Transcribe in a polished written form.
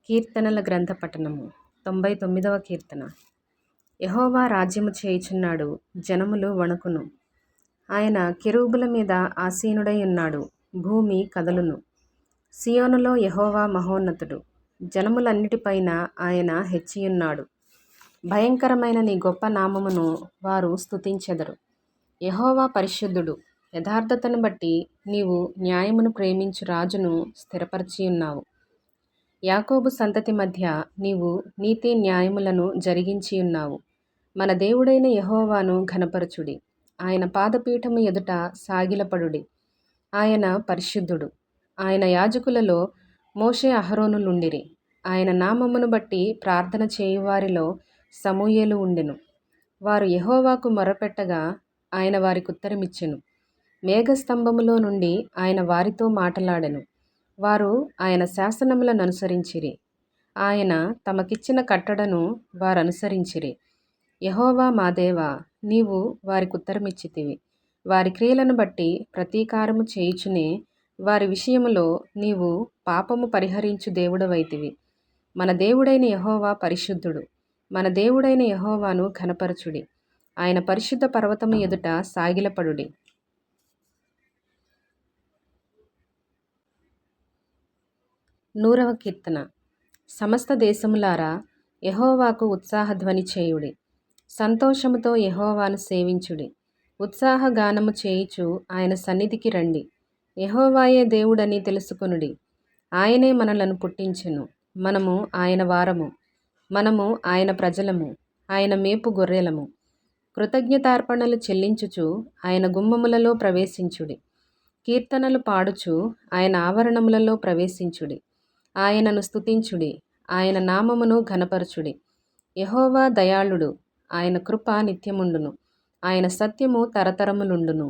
కీర్తనల గ్రంథ పఠనము 99వ కీర్తన. యెహోవా రాజ్యము చేయుచున్నాడు, జనములు వణుకును. ఆయన కెరూబుల మీద ఆసీనుడై ఉన్నాడు, భూమి కదలును. సియోనులో యెహోవా మహోన్నతుడు, జనములన్నిటిపైన ఆయన హెచ్చియున్నాడు. భయంకరమైన నీ గొప్ప నామమును వారు స్తుతించెదరు. యెహోవా పరిశుద్ధుడు, యథార్థతను బట్టి నీవు న్యాయమును ప్రేమించు రాజును స్థిరపరచియున్నావు. యాకోబు సంతతి మధ్య నీవు నీతి న్యాయములను జరిగించియున్నావు. మన దేవుడైన యెహోవాను ఘనపరచుడి, ఆయన పాదపీఠము ఎదుట సాగిలపడుడి. ఆయన పరిశుద్ధుడు. ఆయన యాజకులలో మోషే అహరోనులుండిరి. ఆయన నామమును బట్టి ప్రార్థన చేయువారిలో సమూయేలు ఉండెను. వారు యెహోవాకు మొరపెట్టగా ఆయన వారికుత్తరమిచ్చెను. మేఘస్తంభములో నుండి ఆయన వారితో మాటలాడెను. వారు ఆయన శాసనములను అనుసరించిరి. ఆయన తమకిచ్చిన కట్టడను వారనుసరించిరి. యెహోవా మా దేవా, నీవు వారికుత్తరమిచ్చితివి. వారి క్రియలను బట్టి ప్రతీకారము చేయుచునే వారి విషయములో నీవు పాపము పరిహరించు దేవుడవైతివి. మన దేవుడైన యెహోవా పరిశుద్ధుడు. మన దేవుడైన యెహోవాను ఘనపరచుడి. ఆయన పరిశుద్ధ పర్వతము ఎదుట సాగిలపడుడి. 100వ కీర్తన. సమస్త దేశములారా, యెహోవాకు ఉత్సాహధ్వని చేయుడి. సంతోషముతో యెహోవాను సేవించుడి. ఉత్సాహగానము చేయుచు ఆయన సన్నిధికి రండి. యెహోవాయే దేవుడని తెలుసుకొనుడి. ఆయనే మనలను పుట్టించెను. మనము ఆయన వారము. మనము ఆయన ప్రజలము, ఆయన మేపు గొర్రెలము. కృతజ్ఞతార్పణలు చెల్లించుచు ఆయన గుమ్మములలో ప్రవేశించుడి. కీర్తనలు పాడుచు ఆయన ఆవరణములలో ప్రవేశించుడి. ఆయనను స్తుతించుడి, ఆయన నామమును ఘనపరచుడి. యెహోవా దయాళుడు, ఆయన కృప నిత్యముండును, ఆయన సత్యము తరతరములుండును.